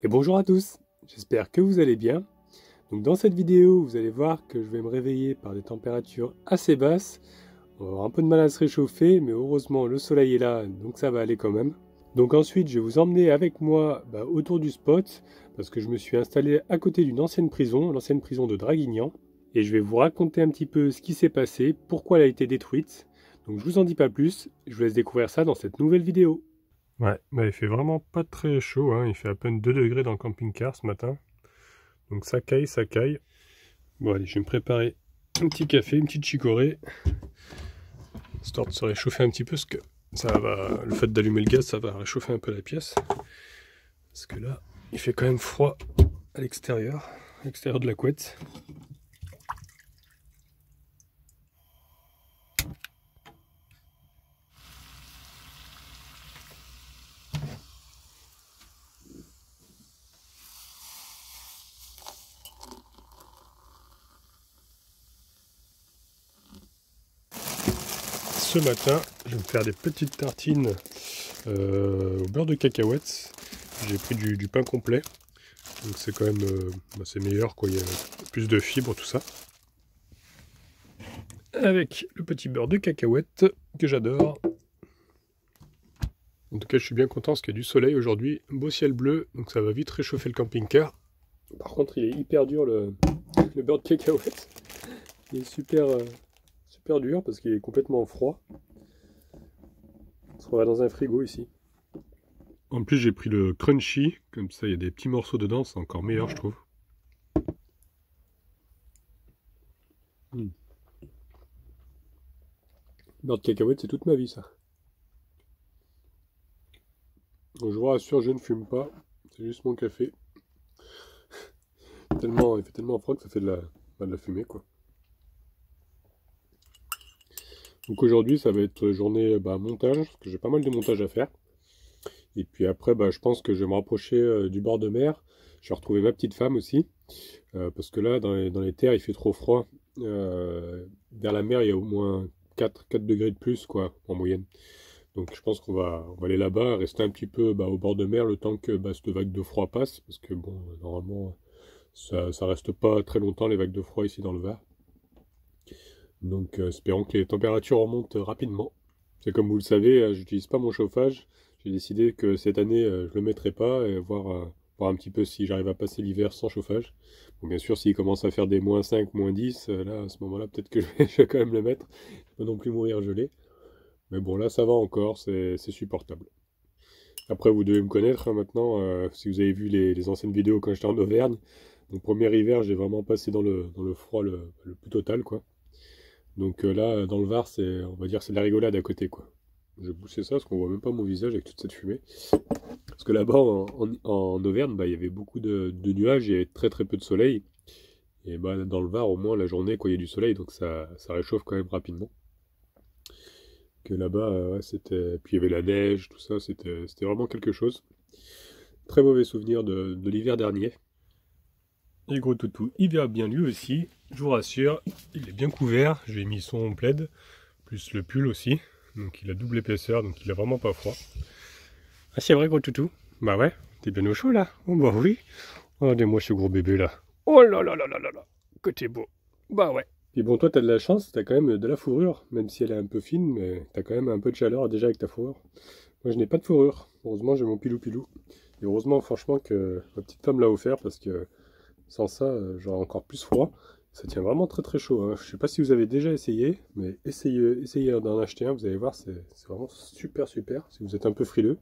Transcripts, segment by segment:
Et bonjour à tous, j'espère que vous allez bien. Donc dans cette vidéo, vous allez voir que je vais me réveiller par des températures assez basses. On va avoir un peu de mal à se réchauffer, mais heureusement le soleil est là, donc ça va aller quand même. Donc ensuite, je vais vous emmener avec moi autour du spot, parce que je me suis installé à côté d'une ancienne prison, l'ancienne prison de Draguignan. Et je vais vous raconter un petit peu ce qui s'est passé, pourquoi elle a été détruite. Donc je vous en dis pas plus, je vous laisse découvrir ça dans cette nouvelle vidéo. Ouais, il fait vraiment pas très chaud, hein. Il fait à peine 2 degrés dans le camping-car ce matin. Donc ça caille, ça caille. Bon allez, je vais me préparer un petit café, une petite chicorée, histoire de se réchauffer un petit peu, parce que ça va, le fait d'allumer le gaz, ça va réchauffer un peu la pièce. Parce que là, il fait quand même froid à l'extérieur de la couette. Ce matin, je vais me faire des petites tartines au beurre de cacahuètes. J'ai pris du pain complet, donc c'est quand même c'est meilleur, quoi. Il y a plus de fibres, tout ça. Avec le petit beurre de cacahuètes que j'adore. En tout cas, je suis bien content parce qu'il y a du soleil aujourd'hui, beau ciel bleu, donc ça va vite réchauffer le camping-car. Par contre, il est hyper dur le beurre de cacahuètes. Il est super dur parce qu'il est complètement froid. On va dans un frigo ici. En plus, j'ai pris le crunchy, comme ça il y a des petits morceaux dedans, c'est encore meilleur, je trouve. Beurre de cacahuète, c'est toute ma vie, ça. Donc, je vous rassure, je ne fume pas, c'est juste mon café. Il fait tellement froid que ça fait de la fumée, quoi. Donc aujourd'hui, ça va être journée montage, parce que j'ai pas mal de montage à faire. Et puis après, je pense que je vais me rapprocher du bord de mer. Je vais retrouver ma petite femme aussi, parce que là, dans les terres, il fait trop froid. Vers la mer, il y a au moins 4 degrés de plus, quoi, en moyenne. Donc je pense qu'on va aller là-bas, rester un petit peu au bord de mer le temps que cette vague de froid passe, parce que bon, normalement, ça reste pas très longtemps les vagues de froid ici dans le Var. Donc espérons que les températures remontent rapidement. C'est comme vous le savez, j'utilise pas mon chauffage. J'ai décidé que cette année, je le mettrai pas, et voir un petit peu si j'arrive à passer l'hiver sans chauffage. Bon, bien sûr, s'il commence à faire des -5, -10, là, à ce moment-là, peut-être que je vais quand même le mettre. Je ne vais pas non plus mourir gelé. Mais bon, là, ça va encore, c'est supportable. Après, vous devez me connaître maintenant, si vous avez vu les anciennes vidéos quand j'étais en Auvergne. Mon premier hiver, j'ai vraiment passé dans le froid le plus total, quoi. Donc là, dans le Var, on va dire c'est de la rigolade à côté, quoi. Je poussais ça parce qu'on voit même pas mon visage avec toute cette fumée. Parce que là-bas, en Auvergne, il y avait beaucoup de nuages et très très peu de soleil. Et dans le Var, au moins, la journée, quoi, il y a du soleil, donc ça réchauffe quand même rapidement. Que là-bas, ouais, c'était... Puis il y avait la neige, tout ça, c'était vraiment quelque chose. Très mauvais souvenir de l'hiver dernier. Et gros toutou, il va bien lui aussi, je vous rassure, il est bien couvert, j'ai mis son plaid, plus le pull aussi, donc il a double épaisseur, donc il a vraiment pas froid. Ah c'est vrai gros toutou? Bah ouais, t'es bien au chaud là? Oh bah oui. Regardez-moi ce gros bébé là. Oh là là là là là là, que t'es beau. Bah ouais. Puis bon, toi t'as de la chance, t'as quand même de la fourrure, même si elle est un peu fine, mais t'as quand même un peu de chaleur déjà avec ta fourrure. Moi je n'ai pas de fourrure, heureusement j'ai mon pilou-pilou. Et heureusement franchement que ma petite femme l'a offert parce que sans ça, j'aurais encore plus froid. Ça tient vraiment très très chaud, hein. Je sais pas si vous avez déjà essayé, mais essayez d'en acheter un, vous allez voir, c'est vraiment super super. Si vous êtes un peu frileux,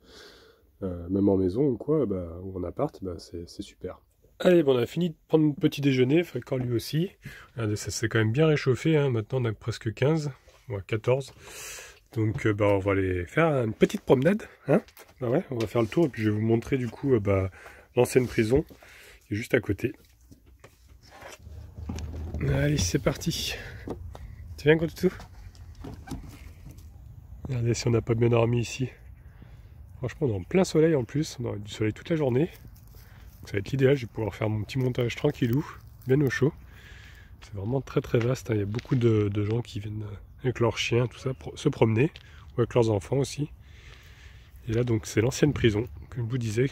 même en maison ou quoi, ou en appart, c'est super. Allez, on a fini de prendre notre petit déjeuner, Frécor lui aussi. Regardez, ça s'est quand même bien réchauffé, hein. Maintenant on a presque 15, ouais, 14. Donc on va aller faire une petite promenade, hein. Ouais, on va faire le tour et puis je vais vous montrer du coup l'ancienne prison qui est juste à côté. Allez, c'est parti. Tu viens, gros toutou? Regardez si on n'a pas bien dormi ici. Franchement, on est en plein soleil en plus. On aura du soleil toute la journée. Donc, ça va être l'idéal. Je vais pouvoir faire mon petit montage tranquillou, bien au chaud. C'est vraiment très très vaste, hein. Il y a beaucoup de gens qui viennent avec leurs chiens, tout ça, pour se promener. Ou avec leurs enfants aussi. Et là, donc, c'est l'ancienne prison, comme je vous disais.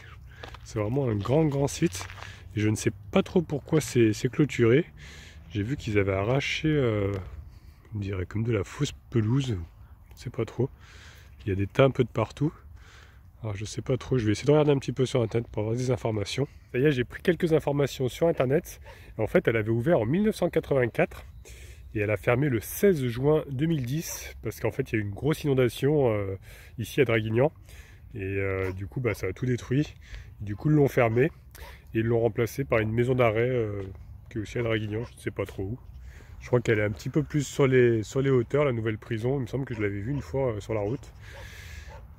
C'est vraiment un grand site. Et je ne sais pas trop pourquoi c'est clôturé. J'ai vu qu'ils avaient arraché, on dirait comme de la fausse pelouse. Je ne sais pas trop. Il y a des tas un peu de partout. Alors je sais pas trop, je vais essayer de regarder un petit peu sur internet pour avoir des informations. Ça y est, j'ai pris quelques informations sur internet. En fait, elle avait ouvert en 1984 et elle a fermé le 16 juin 2010 parce qu'en fait, il y a eu une grosse inondation ici à Draguignan. Et du coup, ça a tout détruit. Du coup, ils l'ont fermé et ils l'ont remplacé par une maison d'arrêt qui est aussi à Draguignan, je ne sais pas trop où. Je crois qu'elle est un petit peu plus sur les hauteurs, la nouvelle prison. Il me semble que je l'avais vue une fois sur la route.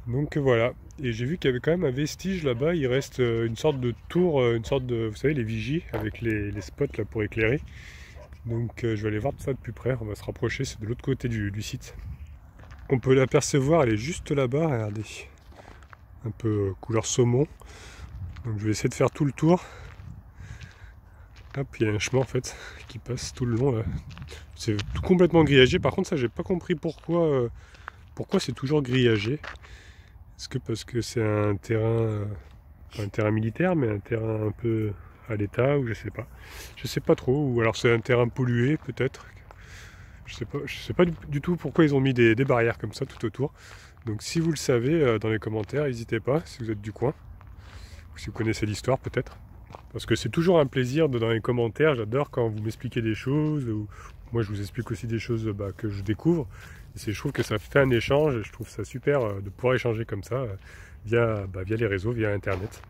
Donc voilà, et j'ai vu qu'il y avait quand même un vestige là-bas, il reste une sorte de tour, une sorte de, vous savez, les vigies avec les spots là pour éclairer. Donc je vais aller voir ça de plus près, on va se rapprocher, c'est de l'autre côté du site. On peut l'apercevoir, elle est juste là-bas, regardez, un peu couleur saumon. Donc je vais essayer de faire tout le tour. Hop, il y a un chemin en fait qui passe tout le long là. C'est tout complètement grillagé, par contre ça j'ai pas compris pourquoi c'est toujours grillagé. Est-ce que parce que c'est un terrain militaire, mais un terrain un peu à l'état, ou je sais pas. Je sais pas trop, ou alors c'est un terrain pollué peut-être. Je sais pas du tout pourquoi ils ont mis des barrières comme ça tout autour. Donc si vous le savez, dans les commentaires, n'hésitez pas, si vous êtes du coin, ou si vous connaissez l'histoire peut-être. Parce que c'est toujours un plaisir dans les commentaires, j'adore quand vous m'expliquez des choses, ou moi je vous explique aussi des choses que je découvre. Et je trouve que ça fait un échange, je trouve ça super de pouvoir échanger comme ça via les réseaux, via internet.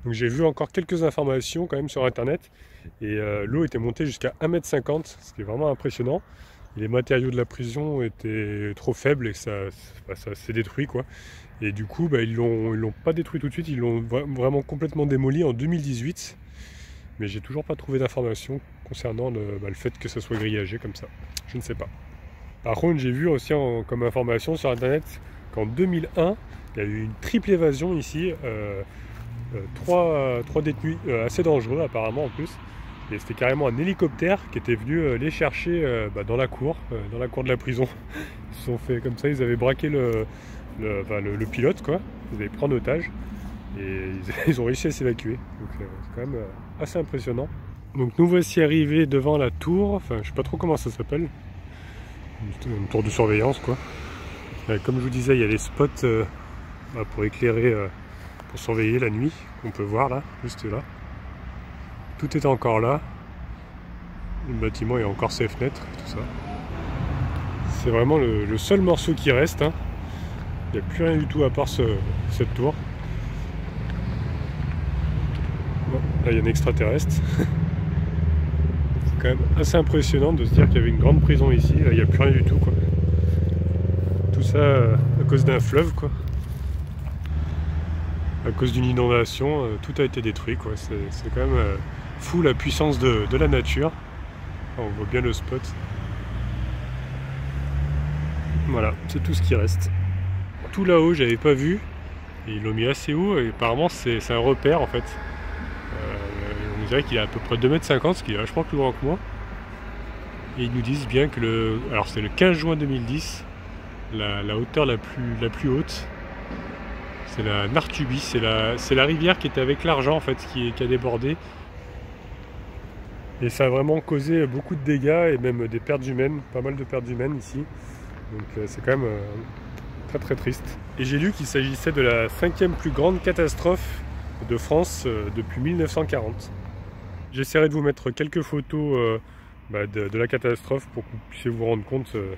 Donc j'ai vu encore quelques informations quand même sur internet et l'eau était montée jusqu'à 1,50 m, ce qui est vraiment impressionnant. Et les matériaux de la prison étaient trop faibles et ça s'est détruit quoi. Et du coup ils l'ont pas détruit tout de suite, ils l'ont vraiment complètement démoli en 2018. Mais j'ai toujours pas trouvé d'informations concernant le fait que ça soit grillagé comme ça. Je ne sais pas. Par contre, j'ai vu aussi comme information sur internet qu'en 2001, il y a eu une triple évasion ici. Trois détenus assez dangereux apparemment en plus. Et c'était carrément un hélicoptère qui était venu les chercher dans la cour de la prison. Ils se sont fait comme ça, ils avaient braqué le pilote quoi. Ils avaient pris en otage et ils ont réussi à s'évacuer. Donc c'est quand même assez impressionnant. Donc nous voici arrivés devant la tour, enfin je sais pas trop comment ça s'appelle. Une tour de surveillance quoi. Comme je vous disais, il y a les spots pour éclairer, pour surveiller la nuit, qu'on peut voir là, juste là. Tout est encore là. Le bâtiment il y a encore ses fenêtres, tout ça. C'est vraiment le seul morceau qui reste. Hein. Il n'y a plus rien du tout à part cette tour. Bon, là il y a un extraterrestre. C'est quand même assez impressionnant de se dire qu'il y avait une grande prison ici. Là il n'y a plus rien du tout quoi. Tout ça à cause d'un fleuve quoi. À cause d'une inondation, tout a été détruit quoi. C'est quand même fou la puissance de la nature. On voit bien le spot. Voilà, c'est tout ce qui reste. Tout là-haut, j'avais pas vu. Et ils l'ont mis assez haut et apparemment c'est un repère en fait. On dirait qu'il est à peu près 2,50 m, ce qui est vachement plus grand que moi. Et ils nous disent bien que alors c'est le 15 juin 2010, la hauteur la plus haute, c'est la Nartuby, c'est la rivière qui était avec l'Argent en fait, qui a débordé. Et ça a vraiment causé beaucoup de dégâts et même des pertes humaines, pas mal de pertes humaines ici. Donc c'est quand même très très triste. Et j'ai lu qu'il s'agissait de la 5e plus grande catastrophe de France depuis 1940. J'essaierai de vous mettre quelques photos de la catastrophe pour que vous puissiez vous rendre compte que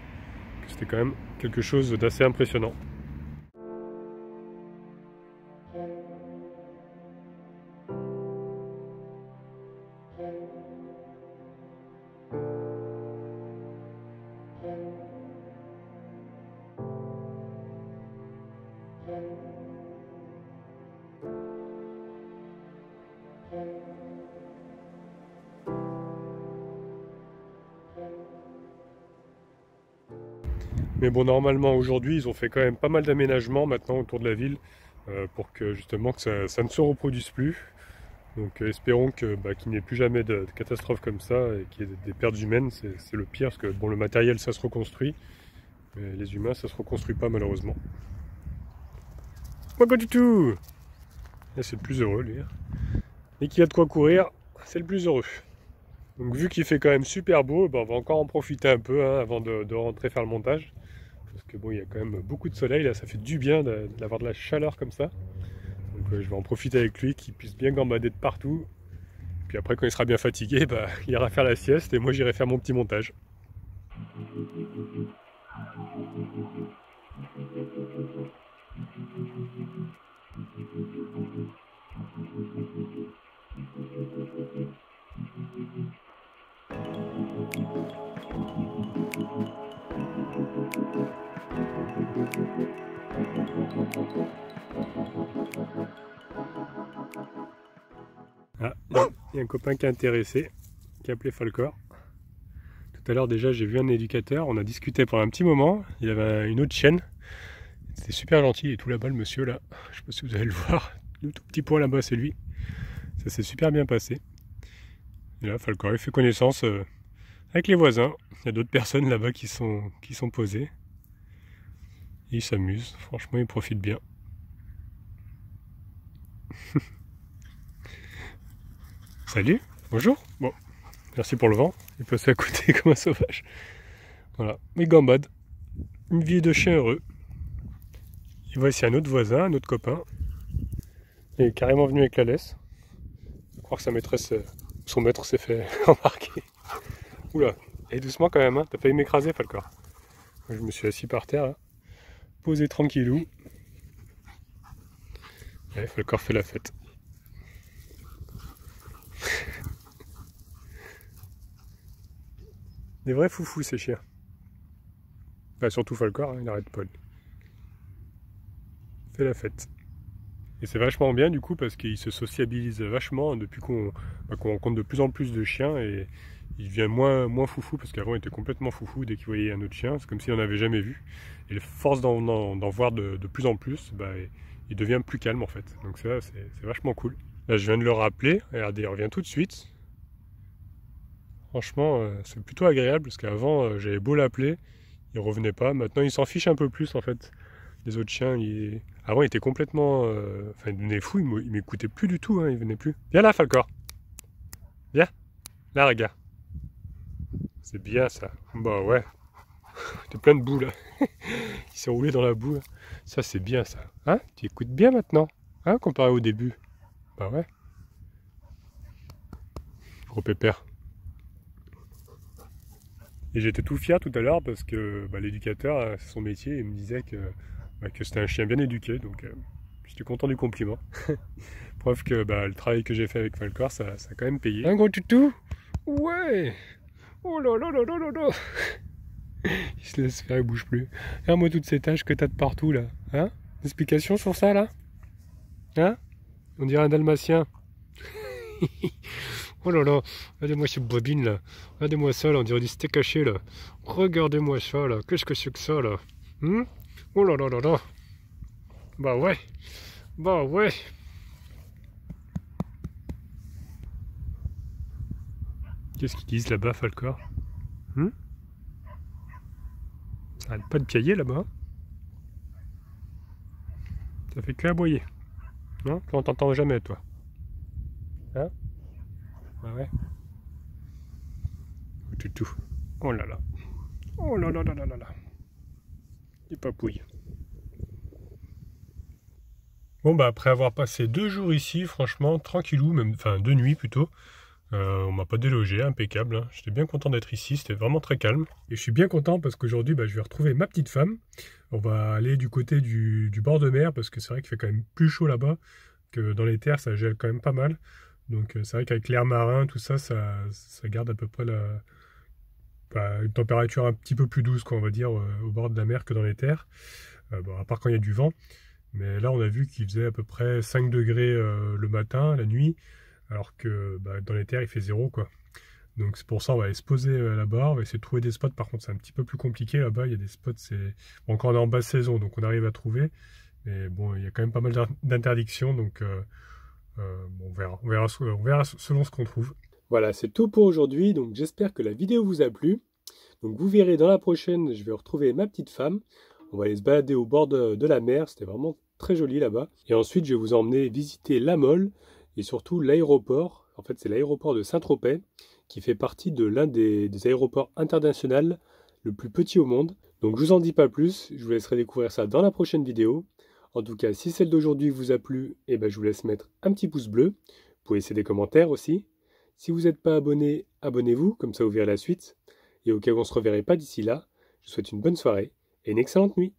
c'était quand même quelque chose d'assez impressionnant. Mais bon, normalement aujourd'hui ils ont fait quand même pas mal d'aménagements maintenant autour de la ville pour que justement que ça ne se reproduise plus. Donc espérons qu'il n'y ait plus jamais de catastrophe comme ça et qu'il y ait des pertes humaines, c'est le pire parce que bon, le matériel ça se reconstruit, mais les humains ça se reconstruit pas malheureusement. What got you to? Et c'est le plus heureux, lui. Et qu'il y a de quoi courir, c'est le plus heureux. Donc vu qu'il fait quand même super beau, ben, on va encore en profiter un peu hein, avant de rentrer faire le montage. Parce que bon, il y a quand même beaucoup de soleil, là ça fait du bien d'avoir de la chaleur comme ça. Donc je vais en profiter avec lui, qu'il puisse bien gambader de partout. Puis après quand il sera bien fatigué, bah, il ira faire la sieste et moi j'irai faire mon petit montage. Ah, il y a un copain qui est intéressé, qui a appelé Falcor. Tout à l'heure déjà j'ai vu un éducateur, on a discuté pendant un petit moment, il avait une autre chienne. C'était super gentil et tout là-bas le monsieur là, je sais pas si vous allez le voir, le tout petit point là-bas c'est lui. Ça s'est super bien passé. Et là Falcor il fait connaissance avec les voisins. Il y a d'autres personnes là-bas qui sont posées. Et il s'amuse, franchement il profite bien. Salut, bonjour. Bon, merci pour le vent. Il est passé à côté comme un sauvage. Voilà, il gambade. Une vie de chien heureux. Et voici un autre voisin, un autre copain. Il est carrément venu avec la laisse. Je crois que sa maîtresse, son maître s'est fait embarquer. Oula, et doucement quand même, hein. T'as failli m'écraser, Falcor. Je me suis assis par terre, là, posé tranquillou. Et Falcor fait la fête. Des vrais foufous, ces chiens. Enfin, surtout Falcor, hein, il n'arrête pas. Fait la fête. Et c'est vachement bien du coup parce qu'il se sociabilise vachement depuis qu'on rencontre de plus en plus de chiens et il devient moins foufou parce qu'avant il était complètement foufou dès qu'il voyait un autre chien, c'est comme s'il n'en avait jamais vu. Et force d'en voir de plus en plus, bah, il devient plus calme en fait. Donc ça c'est vachement cool. Là je viens de le rappeler, regardez il revient tout de suite. Franchement c'est plutôt agréable parce qu'avant j'avais beau l'appeler, il revenait pas. Maintenant il s'en fiche un peu plus en fait. Les autres chiens, avant il était complètement... Enfin il devenait fou, il m'écoutait plus du tout, hein, il venait plus. Viens là Falcor. Viens. Là regarde. C'est bien ça. Bah ouais. T'es plein de boue là. Il s'est roulé dans la boue. Ça c'est bien ça. Hein? Tu écoutes bien maintenant. Hein, comparé au début. Bah ouais. Gros pépère. Et j'étais tout fier tout à l'heure parce que bah, l'éducateur, c'est son métier, il me disait que c'était un chien bien éduqué, donc j'étais content du compliment. Preuve que bah, le travail que j'ai fait avec Falcor, ça a quand même payé. Un gros toutou? Ouais. Oh là là là là là là. Il se laisse faire, il bouge plus. Regarde-moi toutes ces taches que t'as de partout là. Hein? Explication sur ça là? Hein? On dirait un dalmatien. Oh là là, regardez-moi cette bobine là. Regardez-moi ça là, on dirait du steak haché là. Regardez-moi ça là, qu'est-ce que c'est que ça là? Oh là là là là. Bah ouais. Bah ouais. Qu'est-ce qu'ils disent là-bas, Falcor? Ça arrête pas de piailler là-bas. Ça fait que aboyer. Non? On t'entend jamais toi. Hein? Bah ouais. Toutou. Oh là là. Oh là là là là là là. Les papouilles. Bon bah après avoir passé 2 jours ici, franchement, tranquillou, même, enfin 2 nuits plutôt, on m'a pas délogé, impeccable, hein. J'étais bien content d'être ici, c'était vraiment très calme. Et je suis bien content parce qu'aujourd'hui bah, je vais retrouver ma petite femme. On va aller du côté du bord de mer parce que c'est vrai qu'il fait quand même plus chaud là-bas que dans les terres, ça gèle quand même pas mal. Donc c'est vrai qu'avec l'air marin, tout ça, ça garde à peu près une température un petit peu plus douce, quoi, on va dire, au bord de la mer que dans les terres. Bon, à part quand il y a du vent. Mais là, on a vu qu'il faisait à peu près 5 degrés le matin, la nuit, alors que bah, dans les terres, il fait 0, quoi. Donc c'est pour ça, on va aller se poser là-bas, on va essayer de trouver des spots. Par contre, c'est un petit peu plus compliqué là-bas, il y a des spots, bon, encore on est en basse saison, donc on arrive à trouver. Mais bon, il y a quand même pas mal d'interdictions, donc bon, on verra selon ce qu'on trouve. Voilà, c'est tout pour aujourd'hui, donc j'espère que la vidéo vous a plu. Donc vous verrez dans la prochaine, je vais retrouver ma petite femme. On va aller se balader au bord de la mer, c'était vraiment très joli là-bas. Et ensuite, je vais vous emmener visiter La Mole et surtout l'aéroport. En fait, c'est l'aéroport de Saint-Tropez qui fait partie de l'un des aéroports internationaux le plus petit au monde. Donc, je vous en dis pas plus. Je vous laisserai découvrir ça dans la prochaine vidéo. En tout cas, si celle d'aujourd'hui vous a plu, eh ben, je vous laisse mettre un petit pouce bleu. Vous pouvez laisser des commentaires aussi. Si vous n'êtes pas abonné, abonnez-vous, comme ça vous verrez la suite. Et au cas où on ne se reverrait pas d'ici là, je vous souhaite une bonne soirée et une excellente nuit.